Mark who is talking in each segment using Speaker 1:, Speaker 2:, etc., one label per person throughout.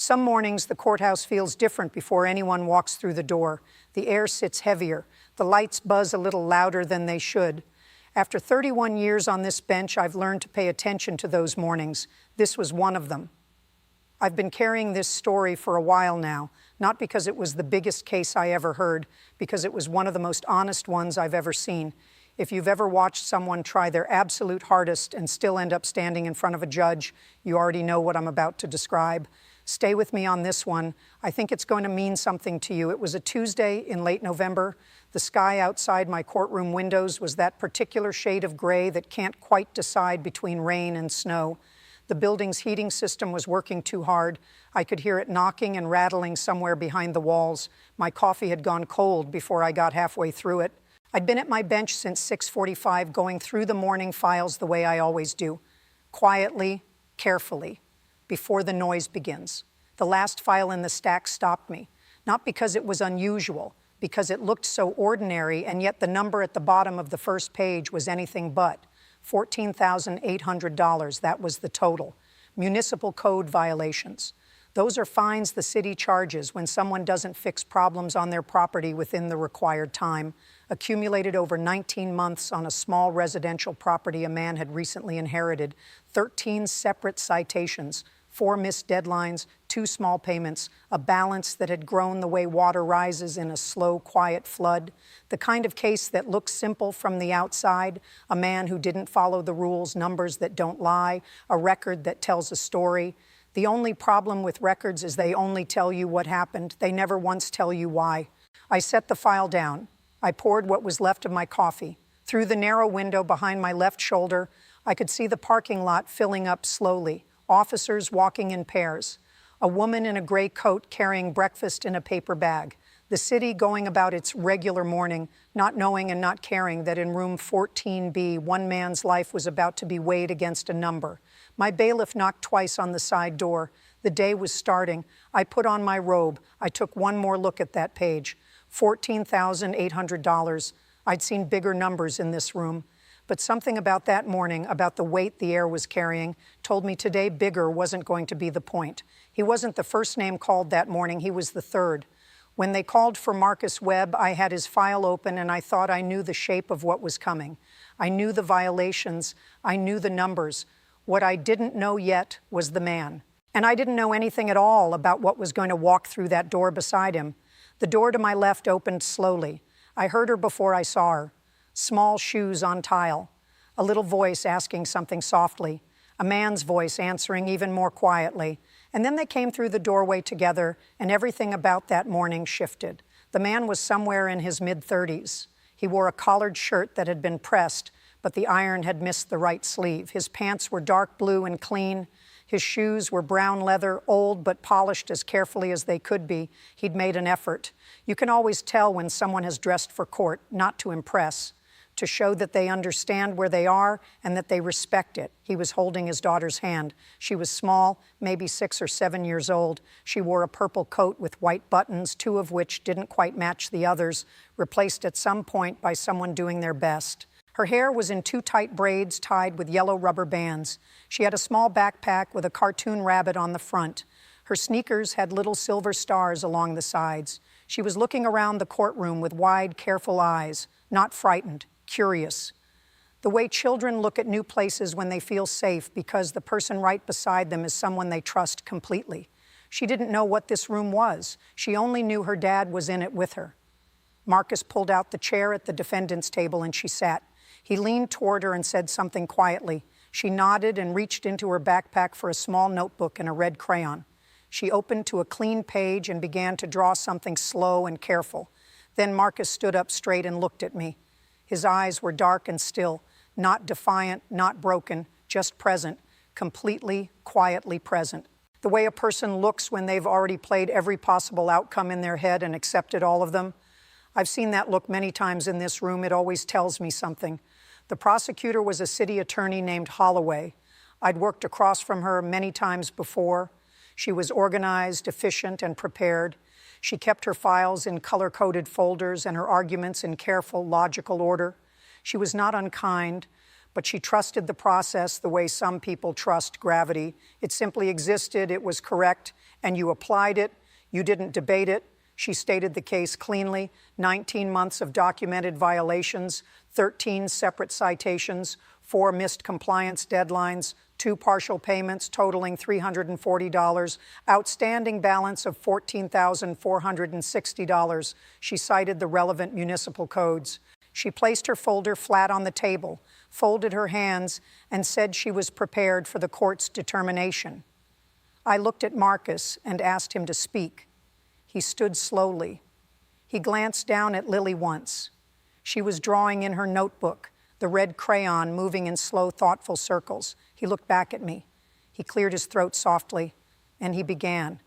Speaker 1: Some mornings, the courthouse feels different before anyone walks through the door. The air sits heavier. The lights buzz a little louder than they should. After 31 years on this bench, I've learned to pay attention to those mornings. This was one of them. I've been carrying this story for a while now, not because it was the biggest case I ever heard, because it was one of the most honest ones I've ever seen. If you've ever watched someone try their absolute hardest and still end up standing in front of a judge, you already know what I'm about to describe. Stay with me on this one. I think it's going to mean something to you. It was a Tuesday in late November. The sky outside my courtroom windows was that particular shade of gray that can't quite decide between rain and snow. The building's heating system was working too hard. I could hear it knocking and rattling somewhere behind the walls. My coffee had gone cold before I got halfway through it. I'd been at my bench since 6:45, going through the morning files the way I always do, quietly, carefully, before the noise begins. The last file in the stack stopped me, not because it was unusual, because it looked so ordinary, and yet the number at the bottom of the first page was anything but. $14,800, that was the total. Municipal code violations. Those are fines the city charges when someone doesn't fix problems on their property within the required time, accumulated over 19 months on a small residential property a man had recently inherited, 13 separate citations, 4 missed deadlines, 2 small payments, a balance that had grown the way water rises in a slow, quiet flood, the kind of case that looks simple from the outside, a man who didn't follow the rules, numbers that don't lie, a record that tells a story. The only problem with records is they only tell you what happened. They never once tell you why. I set the file down. I poured what was left of my coffee. Through the narrow window behind my left shoulder, I could see the parking lot filling up slowly. Officers walking in pairs, a woman in a gray coat carrying breakfast in a paper bag, the city going about its regular morning, not knowing and not caring that in room 14B, one man's life was about to be weighed against a number. My bailiff knocked twice on the side door. The day was starting. I put on my robe. I took one more look at that page. $14,800. I'd seen bigger numbers in this room. But something about that morning, about the weight the air was carrying, told me today bigger wasn't going to be the point. He wasn't the first name called that morning, he was the third. When they called for Marcus Webb, I had his file open and I thought I knew the shape of what was coming. I knew the violations, I knew the numbers. What I didn't know yet was the man. And I didn't know anything at all about what was going to walk through that door beside him. The door to my left opened slowly. I heard her before I saw her. Small shoes on tile, a little voice asking something softly, a man's voice answering even more quietly. And then they came through the doorway together, and everything about that morning shifted. The man was somewhere in his mid-30s. He wore a collared shirt that had been pressed, but the iron had missed the right sleeve. His pants were dark blue and clean. His shoes were brown leather, old but polished as carefully as they could be. He'd made an effort. You can always tell when someone has dressed for court, not to impress, to show that they understand where they are and that they respect it. He was holding his daughter's hand. She was small, maybe 6 or 7 years old. She wore a purple coat with white buttons, 2 of which didn't quite match the others, replaced at some point by someone doing their best. Her hair was in 2 tight braids tied with yellow rubber bands. She had a small backpack with a cartoon rabbit on the front. Her sneakers had little silver stars along the sides. She was looking around the courtroom with wide, careful eyes, not frightened, curious. The way children look at new places when they feel safe because the person right beside them is someone they trust completely. She didn't know what this room was. She only knew her dad was in it with her. Marcus pulled out the chair at the defendant's table and she sat. He leaned toward her and said something quietly. She nodded and reached into her backpack for a small notebook and a red crayon. She opened to a clean page and began to draw something slow and careful. Then Marcus stood up straight and looked at me. His eyes were dark and still, not defiant, not broken, just present, completely, quietly present. The way a person looks when they've already played every possible outcome in their head and accepted all of them. I've seen that look many times in this room. It always tells me something. The prosecutor was a city attorney named Holloway. I'd worked across from her many times before. She was organized, efficient, and prepared. She kept her files in color-coded folders and her arguments in careful, logical order. She was not unkind, but she trusted the process the way some people trust gravity. It simply existed, it was correct, And you applied it. You didn't debate it. She stated the case cleanly. 19 months of documented violations, 13 separate citations, 4 missed compliance deadlines, 2 partial payments totaling $340, outstanding balance of $14,460. She cited the relevant municipal codes. She placed her folder flat on the table, folded her hands, and said she was prepared for the court's determination. I looked at Marcus and asked him to speak. He stood slowly. He glanced down at Lily once. She was drawing in her notebook, the red crayon moving in slow, thoughtful circles. He looked back at me. He cleared his throat softly, and he began.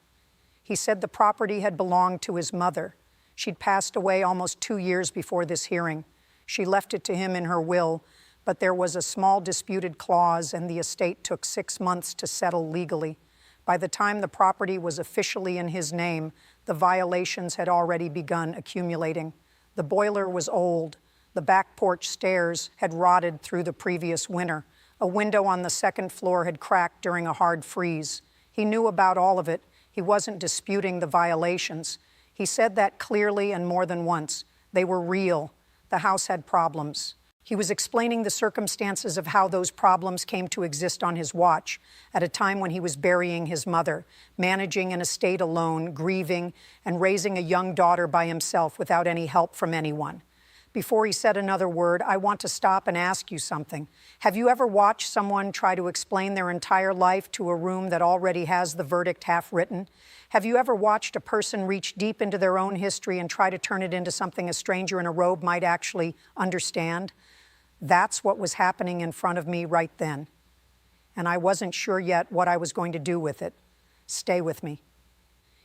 Speaker 1: He said the property had belonged to his mother. She'd passed away almost 2 years before this hearing. She left it to him in her will, but there was a small disputed clause, and the estate took 6 months to settle legally. By the time the property was officially in his name, the violations had already begun accumulating. The boiler was old. The back porch stairs had rotted through the previous winter. A window on the second floor had cracked during a hard freeze. He knew about all of it. He wasn't disputing the violations. He said that clearly and more than once. They were real. The house had problems. He was explaining the circumstances of how those problems came to exist on his watch at a time when he was burying his mother, managing an estate alone, grieving, and raising a young daughter by himself without any help from anyone. Before he said another word, I want to stop and ask you something. Have you ever watched someone try to explain their entire life to a room that already has the verdict half written? Have you ever watched a person reach deep into their own history and try to turn it into something a stranger in a robe might actually understand? That's what was happening in front of me right then. And I wasn't sure yet what I was going to do with it. Stay with me.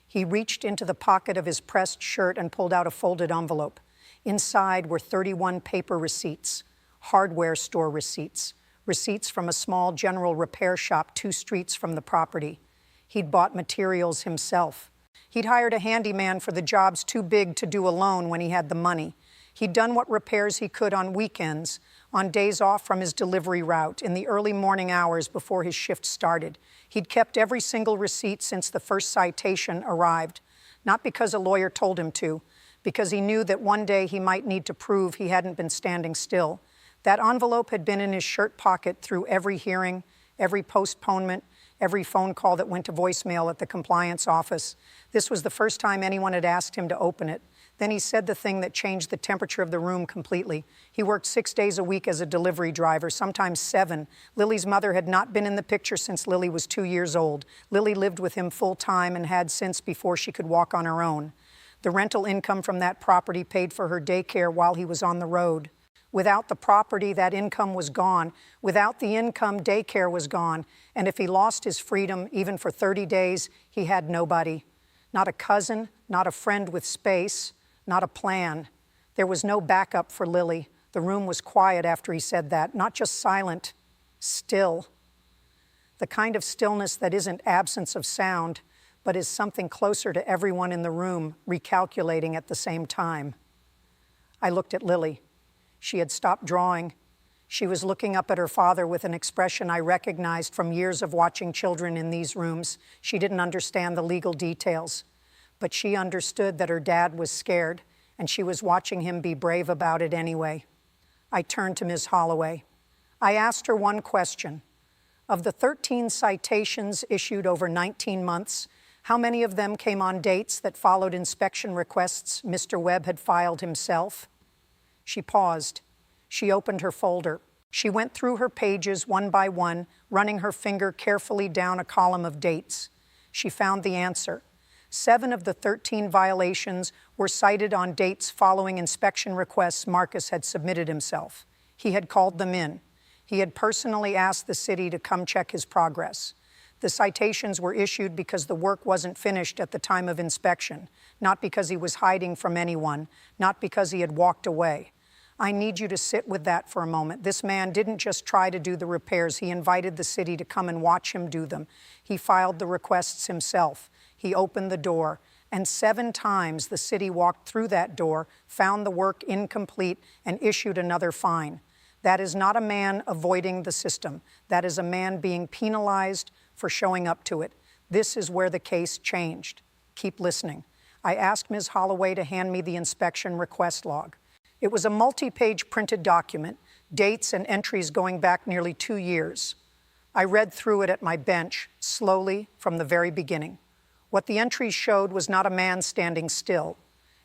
Speaker 1: He reached into the pocket of his pressed shirt and pulled out a folded envelope. Inside were 31 paper receipts, hardware store receipts, receipts from a small general repair shop 2 streets from the property. He'd bought materials himself. He'd hired a handyman for the jobs too big to do alone when he had the money. He'd done what repairs he could on weekends, on days off from his delivery route, in the early morning hours before his shift started. He'd kept every single receipt since the first citation arrived, not because a lawyer told him to, because he knew that one day he might need to prove he hadn't been standing still. That envelope had been in his shirt pocket through every hearing, every postponement, every phone call that went to voicemail at the compliance office. This was the first time anyone had asked him to open it. Then he said the thing that changed the temperature of the room completely. He worked 6 days a week as a delivery driver, sometimes 7. Lily's mother had not been in the picture since Lily was 2 years old. Lily lived with him full time and had since before she could walk on her own. The rental income from that property paid for her daycare while he was on the road. Without the property, that income was gone. Without the income, daycare was gone. And if he lost his freedom, even for 30 days, he had nobody. Not a cousin, not a friend with space, not a plan. There was no backup for Lily. The room was quiet after he said that, not just silent, still. The kind of stillness that isn't absence of sound, but is something closer to everyone in the room, recalculating at the same time. I looked at Lily. She had stopped drawing. She was looking up at her father with an expression I recognized from years of watching children in these rooms. She didn't understand the legal details, but she understood that her dad was scared, and she was watching him be brave about it anyway. I turned to Ms. Holloway. I asked her one question. Of the 13 citations issued over 19 months, how many of them came on dates that followed inspection requests Mr. Webb had filed himself? She paused. She opened her folder. She went through her pages one by one, running her finger carefully down a column of dates. She found the answer. 7 of the 13 violations were cited on dates following inspection requests Marcus had submitted himself. He had called them in. He had personally asked the city to come check his progress. The citations were issued because the work wasn't finished at the time of inspection, not because he was hiding from anyone, not because he had walked away. I need you to sit with that for a moment. This man didn't just try to do the repairs. He invited the city to come and watch him do them. He filed the requests himself. He opened the door, and 7 times the city walked through that door, found the work incomplete, and issued another fine. That is not a man avoiding the system. That is a man being penalized for showing up to it. This is where the case changed. Keep listening. I asked Ms. Holloway to hand me the inspection request log. It was a multi-page printed document, dates and entries going back nearly 2 years. I read through it at my bench, slowly, from the very beginning. What the entries showed was not a man standing still.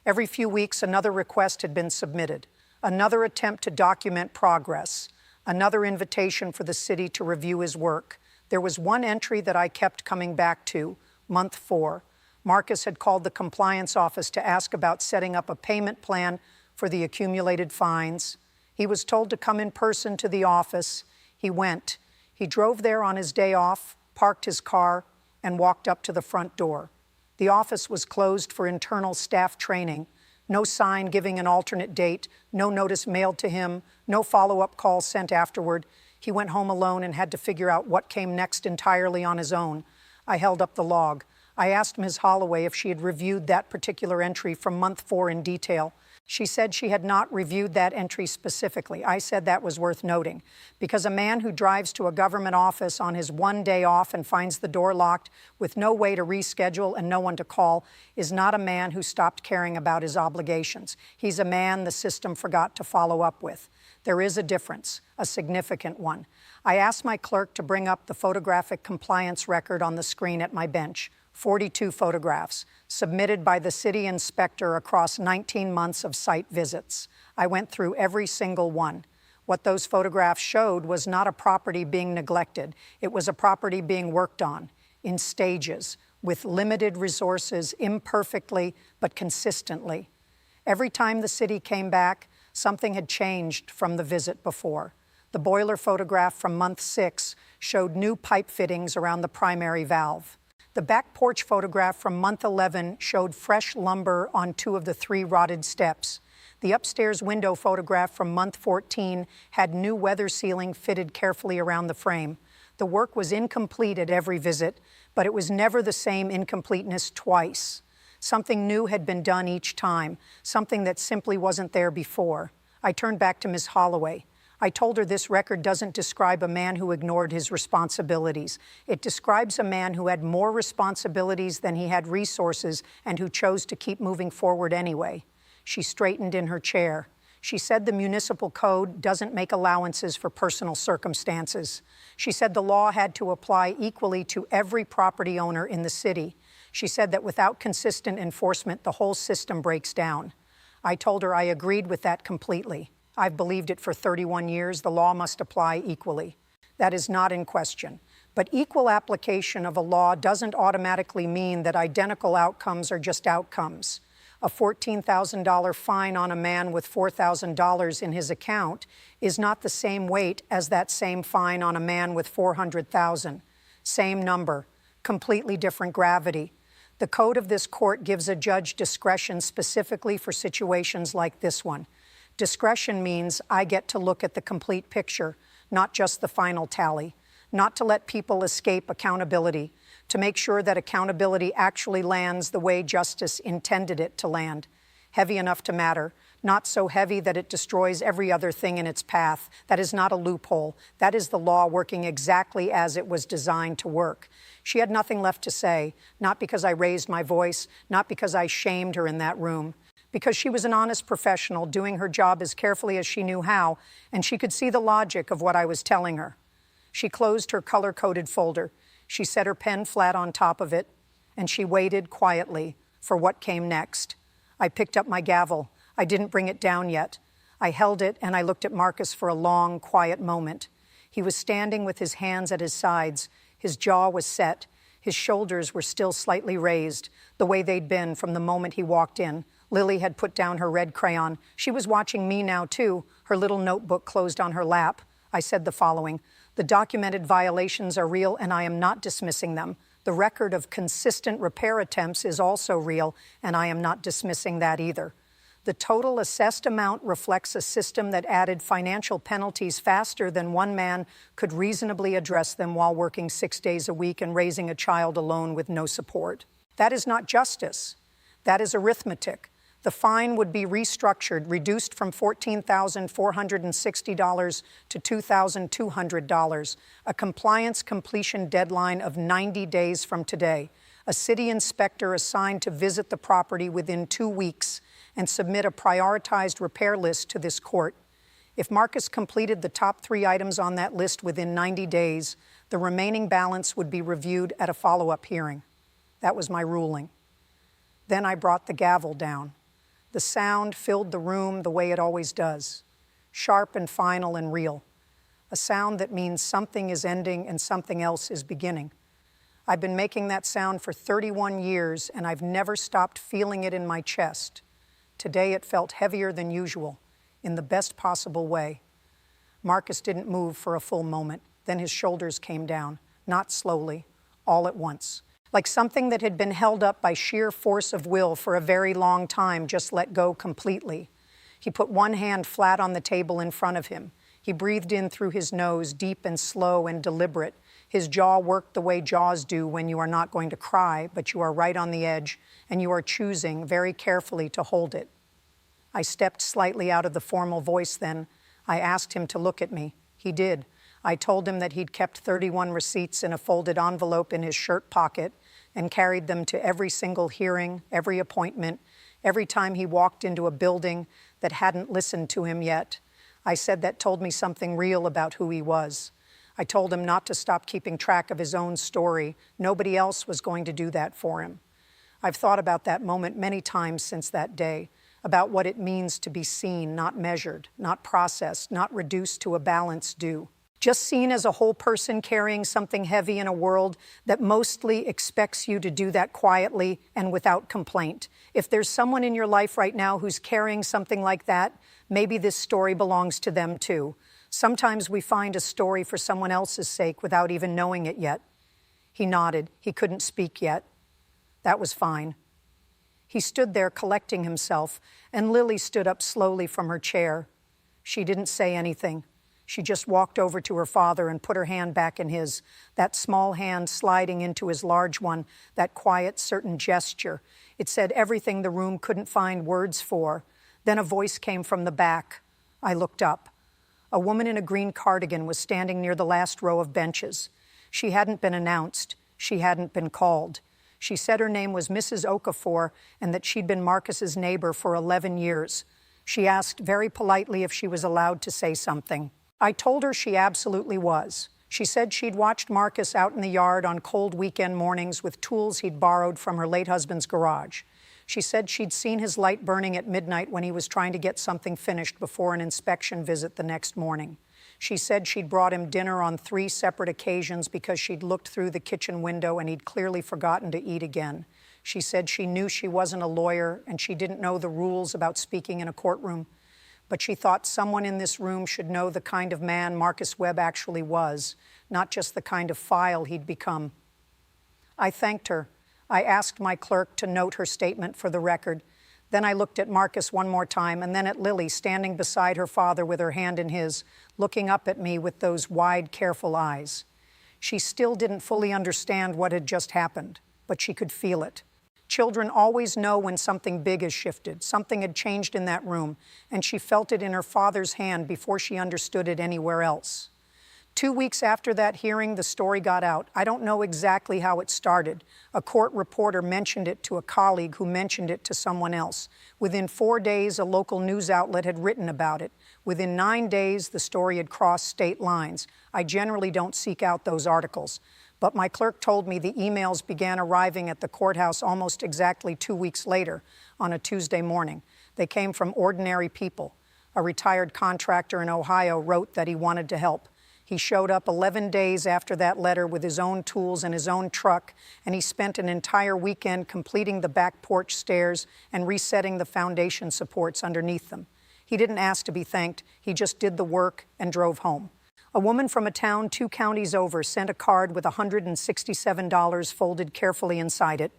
Speaker 1: Every few weeks, another request had been submitted, another attempt to document progress, another invitation for the city to review his work. There was one entry that I kept coming back to, month 4. Marcus had called the compliance office to ask about setting up a payment plan for the accumulated fines. He was told to come in person to the office. He went. He drove there on his day off, parked his car, and walked up to the front door. The office was closed for internal staff training. No sign giving an alternate date, no notice mailed to him, no follow-up call sent afterward. He went home alone and had to figure out what came next entirely on his own. I held up the log. I asked Ms. Holloway if she had reviewed that particular entry from month 4 in detail. She said she had not reviewed that entry specifically. I said that was worth noting, because a man who drives to a government office on his one day off and finds the door locked with no way to reschedule and no one to call is not a man who stopped caring about his obligations. He's a man the system forgot to follow up with. There is a difference, a significant one. I asked my clerk to bring up the photographic compliance record on the screen at my bench. 42 photographs, submitted by the city inspector across 19 months of site visits. I went through every single one. What those photographs showed was not a property being neglected. It was a property being worked on, in stages, with limited resources, imperfectly, but consistently. Every time the city came back, something had changed from the visit before. The boiler photograph from month 6 showed new pipe fittings around the primary valve. The back porch photograph from month 11 showed fresh lumber on 2 of the 3 rotted steps. The upstairs window photograph from month 14 had new weather sealing fitted carefully around the frame. The work was incomplete at every visit, but it was never the same incompleteness twice. Something new had been done each time, something that simply wasn't there before. I turned back to Ms. Holloway. I told her this record doesn't describe a man who ignored his responsibilities. It describes a man who had more responsibilities than he had resources and who chose to keep moving forward anyway. She straightened in her chair. She said the municipal code doesn't make allowances for personal circumstances. She said the law had to apply equally to every property owner in the city. She said that without consistent enforcement, the whole system breaks down. I told her I agreed with that completely. I've believed it for 31 years. The law must apply equally. That is not in question. But equal application of a law doesn't automatically mean that identical outcomes are just outcomes. A $14,000 fine on a man with $4,000 in his account is not the same weight as that same fine on a man with $400,000. Same number, completely different gravity. The code of this court gives a judge discretion specifically for situations like this one. Discretion means I get to look at the complete picture, not just the final tally, not to let people escape accountability, to make sure that accountability actually lands the way justice intended it to land, heavy enough to matter, not so heavy that it destroys every other thing in its path. That is not a loophole. That is the law working exactly as it was designed to work. She had nothing left to say, not because I raised my voice, not because I shamed her in that room, because she was an honest professional doing her job as carefully as she knew how, and she could see the logic of what I was telling her. She closed her color-coded folder. She set her pen flat on top of it, and she waited quietly for what came next. I picked up my gavel. I didn't bring it down yet. I held it, and I looked at Marcus for a long, quiet moment. He was standing with his hands at his sides. His jaw was set. His shoulders were still slightly raised, the way they'd been from the moment he walked in. Lily had put down her red crayon. She was watching me now, too, her little notebook closed on her lap. I said the following: the documented violations are real, and I am not dismissing them. The record of consistent repair attempts is also real, and I am not dismissing that either. The total assessed amount reflects a system that added financial penalties faster than one man could reasonably address them while working 6 days a week and raising a child alone with no support. That is not justice. That is arithmetic. The fine would be restructured, reduced from $14,460 to $2,200, a compliance completion deadline of 90 days from today, a city inspector assigned to visit the property within 2 weeks and submit a prioritized repair list to this court. If Marcus completed the top 3 items on that list within 90 days, the remaining balance would be reviewed at a follow-up hearing. That was my ruling. Then I brought the gavel down. The sound filled the room the way it always does, sharp and final and real, a sound that means something is ending and something else is beginning. I've been making that sound for 31 years, and I've never stopped feeling it in my chest. Today it felt heavier than usual, in the best possible way. Marcus didn't move for a full moment. Then his shoulders came down, not slowly, all at once. Like something that had been held up by sheer force of will for a very long time just let go completely. He put one hand flat on the table in front of him. He breathed in through his nose, deep and slow and deliberate. His jaw worked the way jaws do when you are not going to cry, but you are right on the edge, and you are choosing very carefully to hold it. I stepped slightly out of the formal voice then. I asked him to look at me. He did. I told him that he'd kept 31 receipts in a folded envelope in his shirt pocket and carried them to every single hearing, every appointment, every time he walked into a building that hadn't listened to him yet. I said that told me something real about who he was. I told him not to stop keeping track of his own story. Nobody else was going to do that for him. I've thought about that moment many times since that day, about what it means to be seen, not measured, not processed, not reduced to a balance due. Just seen as a whole person carrying something heavy in a world that mostly expects you to do that quietly and without complaint. If there's someone in your life right now who's carrying something like that, maybe this story belongs to them too. Sometimes we find a story for someone else's sake without even knowing it yet. He nodded. He couldn't speak yet. That was fine. He stood there collecting himself, and Lily stood up slowly from her chair. She didn't say anything. She just walked over to her father and put her hand back in his, that small hand sliding into his large one, that quiet, certain gesture. It said everything the room couldn't find words for. Then a voice came from the back. I looked up. A woman in a green cardigan was standing near the last row of benches. She hadn't been announced. She hadn't been called. She said her name was Mrs. Okafor and that she'd been Marcus's neighbor for 11 years. She asked very politely if she was allowed to say something. I told her she absolutely was. She said she'd watched Marcus out in the yard on cold weekend mornings with tools he'd borrowed from her late husband's garage. She said she'd seen his light burning at midnight when he was trying to get something finished before an inspection visit the next morning. She said she'd brought him dinner on 3 separate occasions because she'd looked through the kitchen window and he'd clearly forgotten to eat again. She said she knew she wasn't a lawyer and she didn't know the rules about speaking in a courtroom, but she thought someone in this room should know the kind of man Marcus Webb actually was, not just the kind of file he'd become. I thanked her. I asked my clerk to note her statement for the record. Then I looked at Marcus one more time, and then at Lily standing beside her father with her hand in his, looking up at me with those wide, careful eyes. She still didn't fully understand what had just happened, but she could feel it. Children always know when something big has shifted, something had changed in that room, and she felt it in her father's hand before she understood it anywhere else. 2 weeks after that hearing, the story got out. I don't know exactly how it started. A court reporter mentioned it to a colleague who mentioned it to someone else. Within 4 days, a local news outlet had written about it. Within 9 days, the story had crossed state lines. I generally don't seek out those articles, but my clerk told me the emails began arriving at the courthouse almost exactly 2 weeks later, on a Tuesday morning. They came from ordinary people. A retired contractor in Ohio wrote that he wanted to help. He showed up 11 days after that letter with his own tools and his own truck, and he spent an entire weekend completing the back porch stairs and resetting the foundation supports underneath them. He didn't ask to be thanked. He just did the work and drove home. A woman from a town 2 counties over sent a card with $167 folded carefully inside it.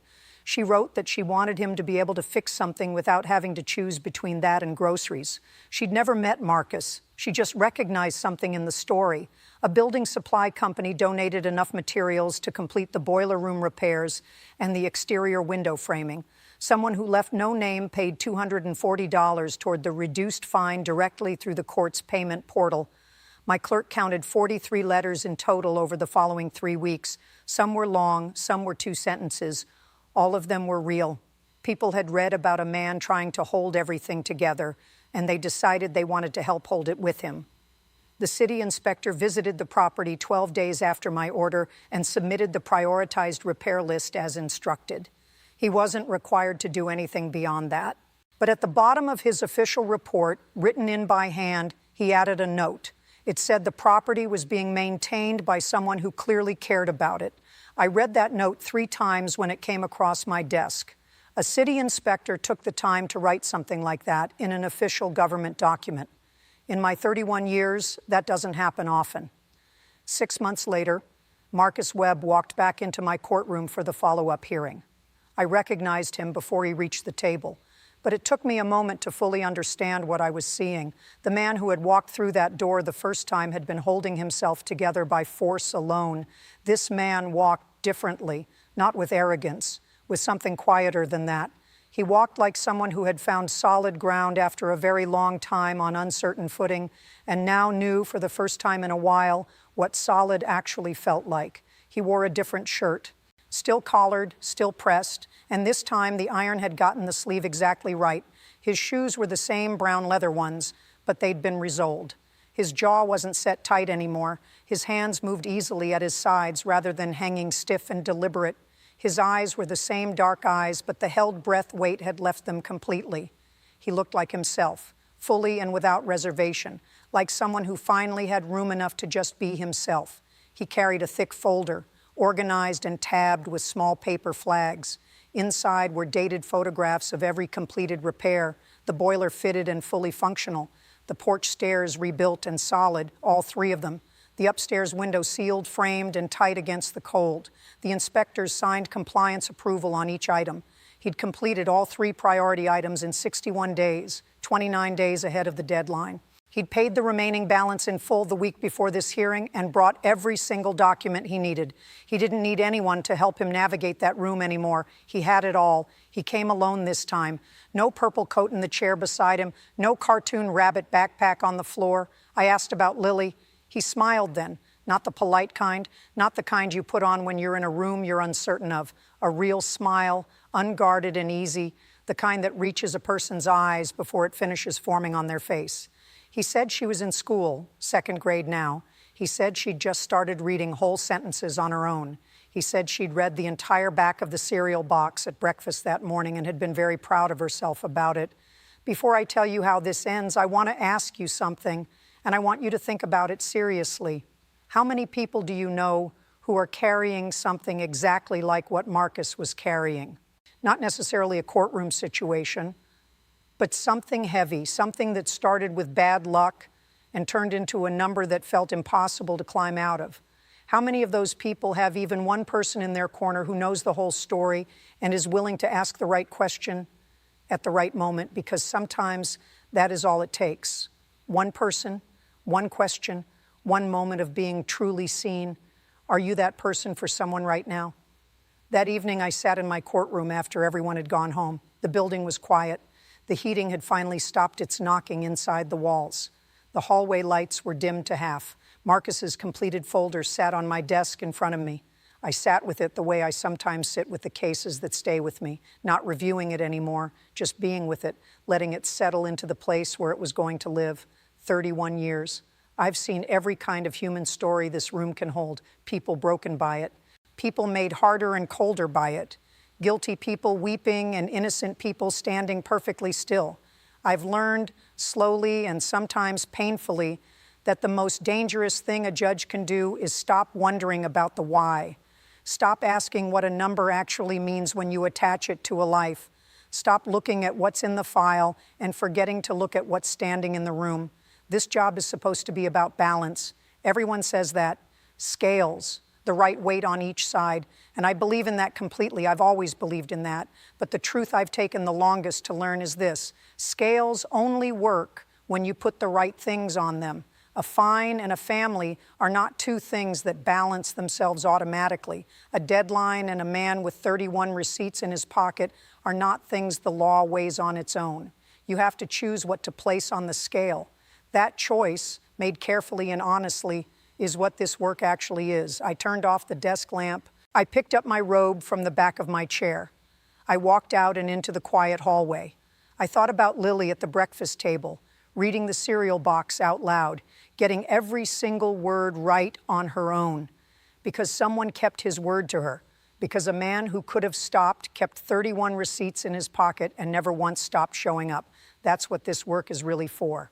Speaker 1: She wrote that she wanted him to be able to fix something without having to choose between that and groceries. She'd never met Marcus, She just recognized something in the story. A building supply company donated enough materials to complete the boiler room repairs and the exterior window framing. Someone who left no name paid $240 toward the reduced fine directly through the court's payment portal. My clerk counted 43 letters in total over the following 3 weeks. Some were long, some were 2 sentences. All of them were real. People had read about a man trying to hold everything together, and they decided they wanted to help hold it with him. The city inspector visited the property 12 days after my order and submitted the prioritized repair list as instructed. He wasn't required to do anything beyond that. But at the bottom of his official report, written in by hand, he added a note. It said the property was being maintained by someone who clearly cared about it. I read that note 3 times when it came across my desk. A city inspector took the time to write something like that in an official government document. In my 31 years, that doesn't happen often. 6 months later, Marcus Webb walked back into my courtroom for the follow-up hearing. I recognized him before he reached the table, but it took me a moment to fully understand what I was seeing. The man who had walked through that door the first time had been holding himself together by force alone. This man walked differently, not with arrogance, with something quieter than that. He walked like someone who had found solid ground after a very long time on uncertain footing and now knew for the first time in a while what solid actually felt like. He wore a different shirt, still collared, still pressed, and this time the iron had gotten the sleeve exactly right. His shoes were the same brown leather ones, but they'd been resoled. His jaw wasn't set tight anymore. His hands moved easily at his sides rather than hanging stiff and deliberate. His eyes were the same dark eyes, but the held breath weight had left them completely. He looked like himself, fully and without reservation, like someone who finally had room enough to just be himself. He carried a thick folder, organized and tabbed with small paper flags. Inside were dated photographs of every completed repair, the boiler fitted and fully functional, the porch stairs rebuilt and solid, all 3 of them, the upstairs window sealed, framed, and tight against the cold. The inspectors signed compliance approval on each item. He'd completed all 3 priority items in 61 days, 29 days ahead of the deadline. He'd paid the remaining balance in full the week before this hearing and brought every single document he needed. He didn't need anyone to help him navigate that room anymore. He had it all. He came alone this time. No purple coat in the chair beside him, no cartoon rabbit backpack on the floor. I asked about Lily. He smiled then, not the polite kind, not the kind you put on when you're in a room you're uncertain of. A real smile, unguarded and easy, the kind that reaches a person's eyes before it finishes forming on their face. He said she was in school, 2nd grade now. He said she'd just started reading whole sentences on her own. He said she'd read the entire back of the cereal box at breakfast that morning and had been very proud of herself about it. Before I tell you how this ends, I want to ask you something, and I want you to think about it seriously. How many people do you know who are carrying something exactly like what Marcus was carrying? Not necessarily a courtroom situation, but something heavy, something that started with bad luck and turned into a number that felt impossible to climb out of. How many of those people have even one person in their corner who knows the whole story and is willing to ask the right question at the right moment? Because sometimes that is all it takes. One person, one question, one moment of being truly seen. Are you that person for someone right now? That evening, I sat in my courtroom after everyone had gone home. The building was quiet. The heating had finally stopped its knocking inside the walls. The hallway lights were dimmed to half. Marcus's completed folder sat on my desk in front of me. I sat with it the way I sometimes sit with the cases that stay with me, not reviewing it anymore, just being with it, letting it settle into the place where it was going to live. 31 years. I've seen every kind of human story this room can hold, people broken by it, people made harder and colder by it, guilty people weeping and innocent people standing perfectly still. I've learned slowly and sometimes painfully that the most dangerous thing a judge can do is stop wondering about the why. Stop asking what a number actually means when you attach it to a life. Stop looking at what's in the file and forgetting to look at what's standing in the room. This job is supposed to be about balance. Everyone says that. Scales, the right weight on each side. And I believe in that completely. I've always believed in that. But the truth I've taken the longest to learn is this. Scales only work when you put the right things on them. A fine and a family are not two things that balance themselves automatically. A deadline and a man with 31 receipts in his pocket are not things the law weighs on its own. You have to choose what to place on the scale. That choice, made carefully and honestly, is what this work actually is. I turned off the desk lamp. I picked up my robe from the back of my chair. I walked out and into the quiet hallway. I thought about Lily at the breakfast table, reading the cereal box out loud, getting every single word right on her own, because someone kept his word to her, because a man who could have stopped kept 31 receipts in his pocket and never once stopped showing up. That's what this work is really for.